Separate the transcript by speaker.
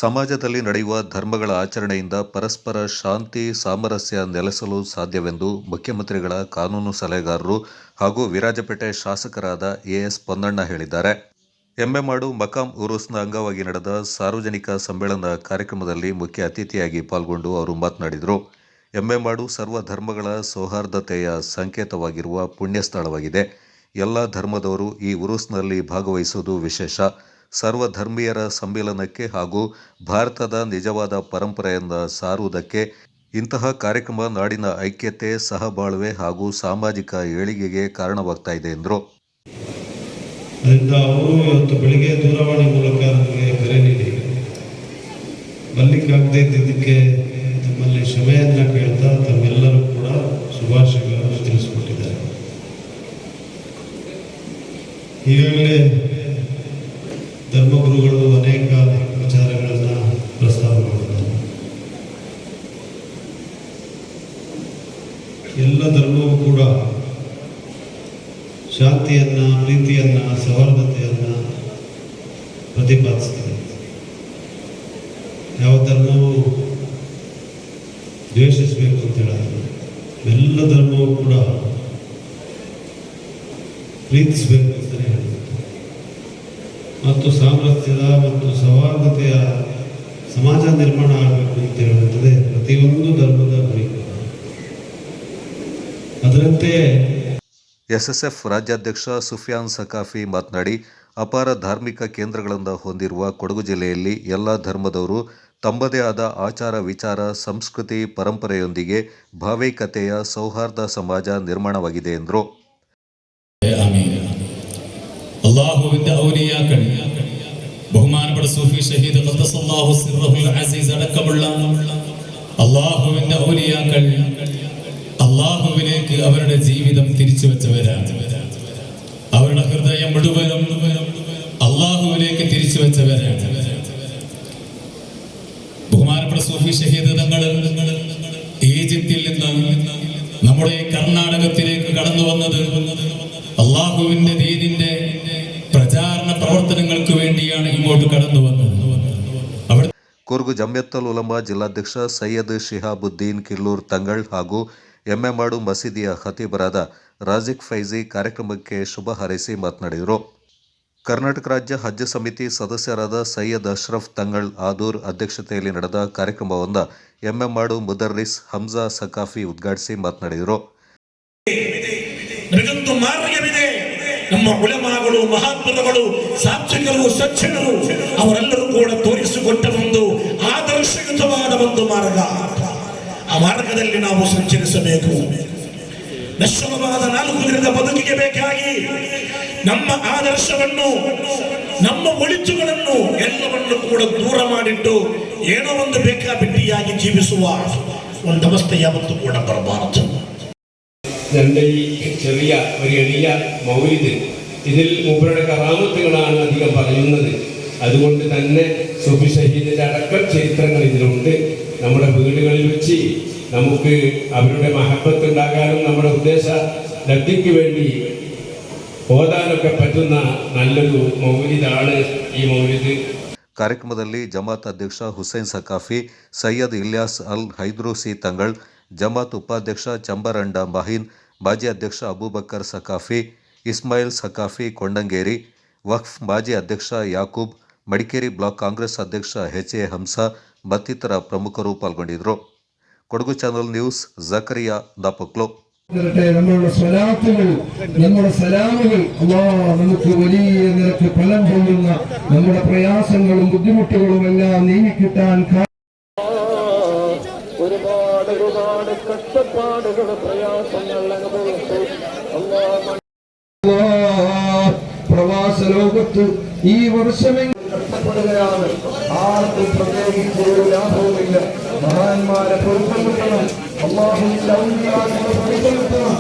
Speaker 1: ಸಮಾಜದಲ್ಲಿ ನಡೆಯುವ ಧರ್ಮಗಳ ಆಚರಣೆಯಿಂದ ಪರಸ್ಪರ ಶಾಂತಿ ಸಾಮರಸ್ಯ ನೆಲೆಸಲು ಸಾಧ್ಯವೆಂದು ಮುಖ್ಯಮಂತ್ರಿಗಳ ಕಾನೂನು ಸಲಹೆಗಾರರು ಹಾಗೂ ವಿರಾಜಪೇಟೆ ಶಾಸಕರಾದ ಎಎಸ್ ಪೊನ್ನಣ್ಣ ಹೇಳಿದ್ದಾರೆ. ಎಮ್ಮೆಮಾಡು ಮಕಾಂ ಉರೂಸ್ನ ಅಂಗವಾಗಿ ನಡೆದ ಸಾರ್ವಜನಿಕ ಸಮ್ಮೇಳನ ಕಾರ್ಯಕ್ರಮದಲ್ಲಿ ಮುಖ್ಯ ಅತಿಥಿಯಾಗಿ ಪಾಲ್ಗೊಂಡು ಅವರು ಮಾತನಾಡಿದರು. ಎಮ್ಮೆಮಾಡು ಸರ್ವ ಧರ್ಮಗಳ ಸೌಹಾರ್ದತೆಯ ಸಂಕೇತವಾಗಿರುವ ಪುಣ್ಯ ಸ್ಥಳವಾಗಿದೆ. ಎಲ್ಲ ಧರ್ಮದವರು ಈ ಉರೂಸ್ನಲ್ಲಿ ಭಾಗವಹಿಸುವುದು ವಿಶೇಷ. ಸರ್ವಧರ್ಮೀಯರ ಸಮ್ಮಿಲನಕ್ಕೆ ಹಾಗೂ ಭಾರತದ ನಿಜವಾದ ಪರಂಪರೆಯನ್ನು ಸಾರುವುದಕ್ಕೆ ಇಂತಹ ಕಾರ್ಯಕ್ರಮ ನಾಡಿನ ಐಕ್ಯತೆ, ಸಹಬಾಳ್ವೆ ಹಾಗೂ ಸಾಮಾಜಿಕ ಏಳಿಗೆಗೆ ಕಾರಣವಾಗ್ತಾ ಇದೆ ಎಂದರು.
Speaker 2: ಅದರಿಂದ ಅವರು ಇವತ್ತು ಬೆಳಿಗ್ಗೆ ದೂರವಾಣಿ ಮೂಲಕ ನನಗೆ ಕರೆ ನೀಡಿ ಬರಲಿಕ್ಕಾಗದೇ ಇದ್ದಿದ್ದಕ್ಕೆ ತಮ್ಮಲ್ಲಿ ಕ್ಷಮೆಯನ್ನು ಕೇಳ್ತಾ ತಮ್ಮೆಲ್ಲರೂ ಕೂಡ ಶುಭಾಶಯಗಳನ್ನು ತಿಳಿಸಿಕೊಟ್ಟಿದ್ದಾರೆ. ಈಗಾಗಲೇ ಧರ್ಮಗುರುಗಳು ಅನೇಕ ವಿಚಾರಗಳನ್ನು ಪ್ರಸ್ತಾಪ ಮಾಡಿದ್ದಾರೆ. ಎಲ್ಲ ಧರ್ಮವೂ ಕೂಡ ಶಾಂತಿಯನ್ನು, ಪ್ರೀತಿಯನ್ನು, ಸೌಹಾರ್ದತೆಯನ್ನು ಪ್ರತಿಪಾದಿಸ್ತದೆ. ಯಾವ ಧರ್ಮವು ದ್ವೇಷಿಸಬೇಕು ಅಂತ ಹೇಳಿದ್ರೆ ಎಲ್ಲ ಧರ್ಮವೂ ಕೂಡ ಪ್ರೀತಿಸಬೇಕು ಅಂತಲೇ ಹೇಳಿದೆ. ಮತ್ತು ಸಾಮರಸ್ಯದ ಮತ್ತು ಸೌಹಾರ್ದತೆಯ ಸಮಾಜ ನಿರ್ಮಾಣ ಆಗಬೇಕು ಅಂತ ಹೇಳುತ್ತದೆ ಪ್ರತಿಯೊಂದು ಧರ್ಮದ ಗುರಿ. ಅದರಂತೆ
Speaker 1: ಎಸ್ಎಸ್ಎಫ್ ರಾಜ್ಯಾಧ್ಯಕ್ಷ ಸುಫಿಯಾನ್ ಸಕಾಫಿ ಮಾತನಾಡಿ, ಅಪಾರ ಧಾರ್ಮಿಕ ಕೇಂದ್ರಗಳನ್ನು ಹೊಂದಿರುವ ಕೊಡಗು ಜಿಲ್ಲೆಯಲ್ಲಿ ಎಲ್ಲ ಧರ್ಮದವರು ತಮ್ಮದೇ ಆದ ಆಚಾರ ವಿಚಾರ, ಸಂಸ್ಕೃತಿ, ಪರಂಪರೆಯೊಂದಿಗೆ ಭಾವೈಕ್ಯತೆಯ ಸೌಹಾರ್ದ ಸಮಾಜ ನಿರ್ಮಾಣವಾಗಿದೆ ಎಂದರು.
Speaker 3: അള്ളാഹുവിന്റെ ഔലിയാക്കൾ, ബഹുമാനപ്പെട്ട സൂഫി ഷഹീദ് ഖദ്ദസല്ലാഹു സിർറഹുൽ അസീസ് അടക്കമുള്ള അള്ളാഹുവിന്റെ ഔലിയാക്കൾ അള്ളാഹുവിലേക്ക് അവരുടെ ജീവിതം തിരിച്ചു വെച്ചവരാണ്. അവരുടെ ഹൃദയം മുഴുവനും അള്ളാഹുവിലേക്ക് തിരിച്ചു വെച്ചവരാണ്. ബഹുമാനപ്പെട്ട സൂഫി ഷഹീദ് തങ്ങൾ ഈജിപ്തിൽ നിന്ന് നമ്മുടെ കർണാടകത്തിലേക്ക് കടന്നു വന്നത് അള്ളാഹുവിന്റെ ദീനിന്റെ പ്രചാരണ പ്രവർത്തനങ്ങൾക്ക് വേണ്ടിയാണ് ഇങ്ങോട്ട് കടന്നു വന്നത്.
Speaker 1: ಕೂರ್ಗ್ ಜಮಿಯത്തുಲ್ ಉಲಮಾ ಜಿಲ್ಲಾಧ್ಯಕ್ಷ ಸೈಯದ್ ಶಿಹಾಬುದ್ದೀನ್ ಕಿಲ್ಲೂರ್ ತಂಗಳ್ ಹಾಗೂ ಎಮ್ಮೆಮಾಡು ಮಸೀದಿಯ ಖತೀಬರಾದ ರಾಜಿಕ್ ಫೈಜಿ ಕಾರ್ಯಕ್ರಮಕ್ಕೆ ಶುಭ ಹಾರೈಸಿ ಮಾತನಾಡಿದರು. ಕರ್ನಾಟಕ ರಾಜ್ಯ ಹಜ್ ಸಮಿತಿ ಸದಸ್ಯರಾದ ಸೈಯದ್ ಅಶ್ರಫ್ ತಂಗಳ್ ಆದೂರ್ ಅಧ್ಯಕ್ಷತೆಯಲ್ಲಿ ನಡೆದ ಕಾರ್ಯಕ್ರಮವನ್ನು ಎಮ್ಮೆಮಾಡು ಮುದರ್ರಿಸ್ ಹಮ್ಜಾ ಸಕಾಫಿ ಉದ್ಘಾಟಿಸಿ ಮಾತನಾಡಿದರು.
Speaker 4: ನಮ್ಮ ಉಲಮಾಗಳು, ಮಹಾತ್ಮರುಗಳು, ಸಾತ್ವಿಕರು, ಸಜ್ಜನರು ಅವರೆಲ್ಲರೂ ಕೂಡ ತೋರಿಸಿಕೊಟ್ಟ ಒಂದು ಆದರ್ಶಯುತವಾದ ಒಂದು ಮಾರ್ಗ. ಆ ಮಾರ್ಗದಲ್ಲಿ ನಾವು ಸಂಚರಿಸಬೇಕು. ನಶ್ವರವಾದ 4 ದಿನದ ಬದುಕಿಗೆ ಬೇಕಾಗಿ ನಮ್ಮ ಆದರ್ಶವನ್ನು, ನಮ್ಮ ಒಳಿತುಗಳನ್ನು ಎಲ್ಲವನ್ನು ಕೂಡ ದೂರ ಮಾಡಿಟ್ಟು ಏನೋ ಒಂದು ಬೇಕಾಬಿಟ್ಟಿಯಾಗಿ ಜೀವಿಸುವ ಒಂದು ಅವಸ್ಥೆ ಯಾವತ್ತೂ ಕೂಡ ಬರಬಾರದು.
Speaker 5: എൻ്റെ ഈ ചെറിയ ഒരു എളിയ മൗലിദ്, ഇതിൽ മൂപ്പരുടെ കറാമത്തുകളാണ് അധികം പറയുന്നത്. അതുകൊണ്ട് തന്നെ സൂഫി ഷഹീദിൻ്റെ അടക്കം ചരിത്രങ്ങൾ ഇതിലുണ്ട്. നമ്മുടെ വീടുകളിൽ വെച്ച് നമുക്ക് അവരുടെ മഹബത്ത് ഉണ്ടാകാനും നമ്മുടെ ഉദ്ദേശ ലബ്ധിക്ക് വേണ്ടി ഓതാനൊക്കെ പറ്റുന്ന നല്ലൊരു മൗലിദാണ് ഈ മൗലിദ്.
Speaker 1: ಕಾರ್ಯಕ್ರಮದಲ್ಲಿ ಜಮಾತ್ ಅಧ್ಯಕ್ಷ ಹುಸೈನ್ ಸಕಾಫಿ, ಸೈಯದ್ ಇಲ್ಯಾಸ್ ಅಲ್ ಹೈದ್ರೂಸಿ ತಂಗಳ್, ಜಮಾತ್ ಉಪಾಧ್ಯಕ್ಷ ಚಂಬರಂಡ ಮಹೀನ್, ಮಾಜಿ ಅಧ್ಯಕ್ಷ ಅಬೂಬಕರ್ ಸಕಾಫಿ, ಇಸ್ಮಾಯಿಲ್ ಸಕಾಫಿ ಕೊಂಡಂಗೇರಿ, ವಕ್ಫ್ ಮಾಜಿ ಅಧ್ಯಕ್ಷ ಯಾಕೂಬ್, ಮಡಿಕೇರಿ ಬ್ಲಾಕ್ ಕಾಂಗ್ರೆಸ್ ಅಧ್ಯಕ್ಷ ಎಚ್.ಎ. ಹಂಸ ಮತ್ತಿತರ ಪ್ರಮುಖರು ಪಾಲ್ಗೊಂಡಿದ್ದರು. ಕೊಡಗು ಚಾನಲ್ ನ್ಯೂಸ್, ಜಕರಿಯಾ ದಾಪಕ್ಲೋ.
Speaker 6: നമ്മളുടെ സ്വലാത്തുകൾ, നമ്മുടെ സലാമുകൾ നമുക്ക് വലിയ നിരക്ക് ഫലം ചെയ്യുന്ന, നമ്മുടെ പ്രയാസങ്ങളും ബുദ്ധിമുട്ടുകളും എല്ലാം നീങ്ങിക്കിട്ടാൻ ഒരുപാട് കഷ്ടപ്പാടുകൾ, പ്രയാസങ്ങൾ അനുഭവിച്ചു പ്രവാസ ലോകത്ത് ഈ വർഷമെങ്കിലും കഷ്ടപ്പെടുകയാണ്. ആർക്കും പ്രത്യേകിച്ച് ഒരു ലാഭവുമില്ല. മഹാന്മാരെ പൊരുത്തം കിട്ടണം. അല്ലാഹുവിന്റെ ഔലിയാക്കളെ പൊരുത്തം കിട്ടണം.